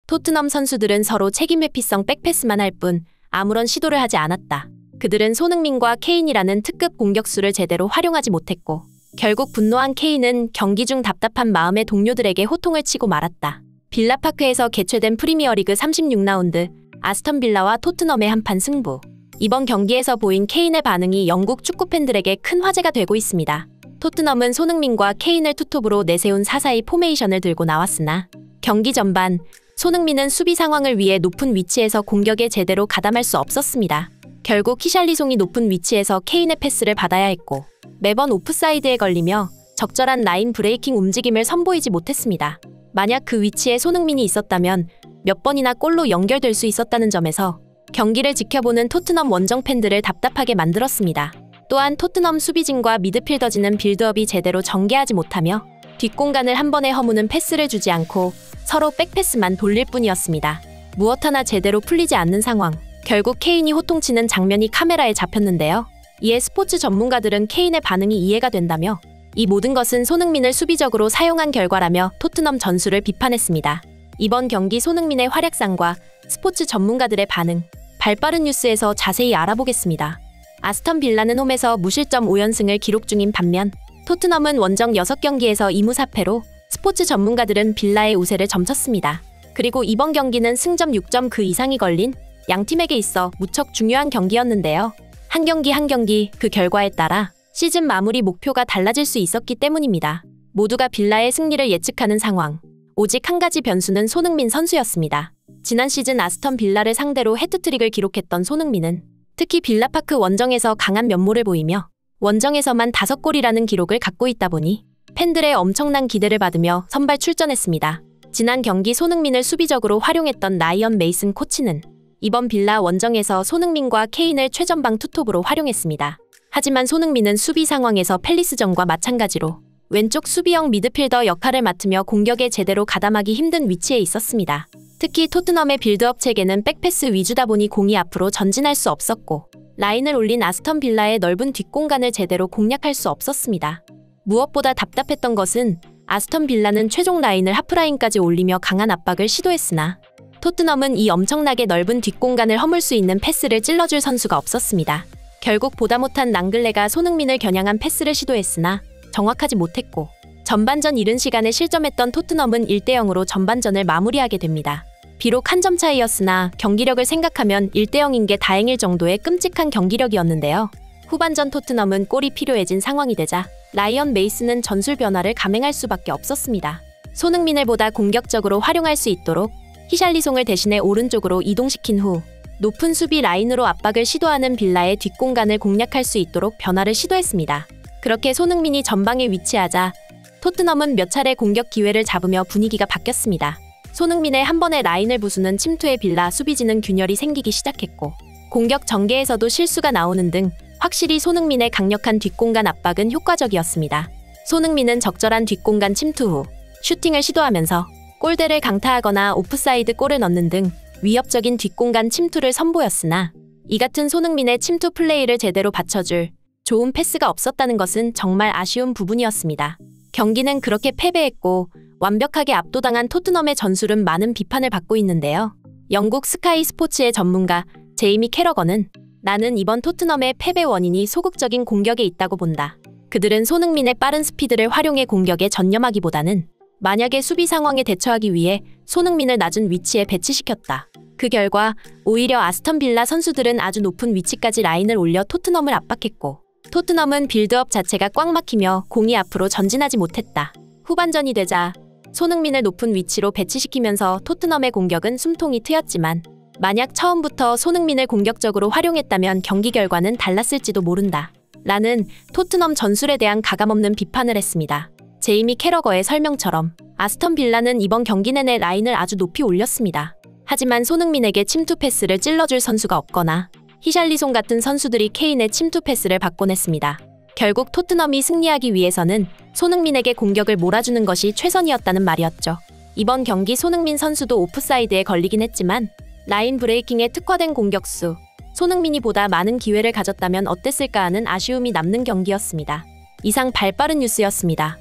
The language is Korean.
토트넘 선수들은 서로 책임 회피성 백패스만 할 뿐 아무런 시도를 하지 않았다. 그들은 손흥민과 케인이라는 특급 공격수를 제대로 활용하지 못했고 결국 분노한 케인은 경기 중 답답한 마음에 동료들에게 호통을 치고 말았다. 빌라파크에서 개최된 프리미어리그 36라운드 아스턴 빌라와 토트넘의 한판 승부. 이번 경기에서 보인 케인의 반응이 영국 축구 팬들에게 큰 화제가 되고 있습니다. 토트넘은 손흥민과 케인을 투톱으로 내세운 4-4-2 포메이션을 들고 나왔으나 경기 전반 손흥민은 수비 상황을 위해 높은 위치에서 공격에 제대로 가담할 수 없었습니다. 결국 히샬리송이 높은 위치에서 케인의 패스를 받아야 했고 매번 오프사이드에 걸리며 적절한 라인 브레이킹 움직임을 선보이지 못했습니다. 만약 그 위치에 손흥민이 있었다면 몇 번이나 골로 연결될 수 있었다는 점에서 경기를 지켜보는 토트넘 원정 팬들을 답답하게 만들었습니다. 또한 토트넘 수비진과 미드필더진은 빌드업이 제대로 전개하지 못하며 뒷공간을 한 번에 허무는 패스를 주지 않고 서로 백패스만 돌릴 뿐이었습니다. 무엇 하나 제대로 풀리지 않는 상황. 결국 케인이 호통치는 장면이 카메라에 잡혔는데요. 이에 스포츠 전문가들은 케인의 반응이 이해가 된다며 이 모든 것은 손흥민을 수비적으로 사용한 결과라며 토트넘 전술을 비판했습니다. 이번 경기 손흥민의 활약상과 스포츠 전문가들의 반응, 발빠른 뉴스에서 자세히 알아보겠습니다. 아스턴 빌라는 홈에서 무실점 5연승을 기록 중인 반면 토트넘은 원정 6경기에서 2무 4패로 스포츠 전문가들은 빌라의 우세를 점쳤습니다. 그리고 이번 경기는 승점 6점 그 이상이 걸린 양팀에게 있어 무척 중요한 경기였는데요. 한 경기 한 경기 그 결과에 따라 시즌 마무리 목표가 달라질 수 있었기 때문입니다. 모두가 빌라의 승리를 예측하는 상황. 오직 한 가지 변수는 손흥민 선수였습니다. 지난 시즌 아스턴 빌라를 상대로 해트트릭을 기록했던 손흥민은 특히 빌라파크 원정에서 강한 면모를 보이며 원정에서만 5골이라는 기록을 갖고 있다 보니 팬들의 엄청난 기대를 받으며 선발 출전했습니다. 지난 경기 손흥민을 수비적으로 활용했던 라이언 메이슨 코치는 이번 빌라 원정에서 손흥민과 케인을 최전방 투톱으로 활용했습니다. 하지만 손흥민은 수비 상황에서 팰리스전과 마찬가지로 왼쪽 수비형 미드필더 역할을 맡으며 공격에 제대로 가담하기 힘든 위치에 있었습니다. 특히 토트넘의 빌드업 체계는 백패스 위주다 보니 공이 앞으로 전진할 수 없었고 라인을 올린 아스턴 빌라의 넓은 뒷공간을 제대로 공략할 수 없었습니다. 무엇보다 답답했던 것은 아스턴 빌라는 최종 라인을 하프라인까지 올리며 강한 압박을 시도했으나 토트넘은 이 엄청나게 넓은 뒷공간을 허물 수 있는 패스를 찔러줄 선수가 없었습니다. 결국 보다 못한 랑글레가 손흥민을 겨냥한 패스를 시도했으나 정확하지 못했고 전반전 이른 시간에 실점했던 토트넘은 1대0으로 전반전을 마무리하게 됩니다. 비록 한 점 차이였으나 경기력을 생각하면 1대0인 게 다행일 정도의 끔찍한 경기력이었는데요. 후반전 토트넘은 골이 필요해진 상황이 되자 라이언 메이슨은 전술 변화를 감행할 수밖에 없었습니다. 손흥민을 보다 공격적으로 활용할 수 있도록 히샬리송을 대신해 오른쪽으로 이동시킨 후 높은 수비 라인으로 압박을 시도하는 빌라의 뒷공간을 공략할 수 있도록 변화를 시도했습니다. 그렇게 손흥민이 전방에 위치하자 토트넘은 몇 차례 공격 기회를 잡으며 분위기가 바뀌었습니다. 손흥민의 한 번의 라인을 부수는 침투에 빌라 수비진은 균열이 생기기 시작했고 공격 전개에서도 실수가 나오는 등 확실히 손흥민의 강력한 뒷공간 압박은 효과적이었습니다. 손흥민은 적절한 뒷공간 침투 후 슈팅을 시도하면서 골대를 강타하거나 오프사이드 골을 넣는 등 위협적인 뒷공간 침투를 선보였으나 이 같은 손흥민의 침투 플레이를 제대로 받쳐줄 좋은 패스가 없었다는 것은 정말 아쉬운 부분이었습니다. 경기는 그렇게 패배했고 완벽하게 압도당한 토트넘의 전술은 많은 비판을 받고 있는데요. 영국 스카이 스포츠의 전문가 제이미 캐러건은 나는 이번 토트넘의 패배 원인이 소극적인 공격에 있다고 본다. 그들은 손흥민의 빠른 스피드를 활용해 공격에 전념하기보다는 만약에 수비 상황에 대처하기 위해 손흥민을 낮은 위치에 배치시켰다. 그 결과 오히려 아스턴 빌라 선수들은 아주 높은 위치까지 라인을 올려 토트넘을 압박했고 토트넘은 빌드업 자체가 꽉 막히며 공이 앞으로 전진하지 못했다. 후반전이 되자 손흥민을 높은 위치로 배치시키면서 토트넘의 공격은 숨통이 트였지만 만약 처음부터 손흥민을 공격적으로 활용했다면 경기 결과는 달랐을지도 모른다. 라는 토트넘 전술에 대한 가감없는 비판을 했습니다. 제이미 캐러거의 설명처럼 아스턴 빌라는 이번 경기 내내 라인을 아주 높이 올렸습니다. 하지만 손흥민에게 침투 패스를 찔러줄 선수가 없거나 히샬리송 같은 선수들이 케인의 침투 패스를 받곤 했습니다. 결국 토트넘이 승리하기 위해서는 손흥민에게 공격을 몰아주는 것이 최선이었다는 말이었죠. 이번 경기 손흥민 선수도 오프사이드에 걸리긴 했지만 라인 브레이킹에 특화된 공격수 손흥민이 보다 많은 기회를 가졌다면 어땠을까 하는 아쉬움이 남는 경기였습니다. 이상 발빠른 뉴스였습니다.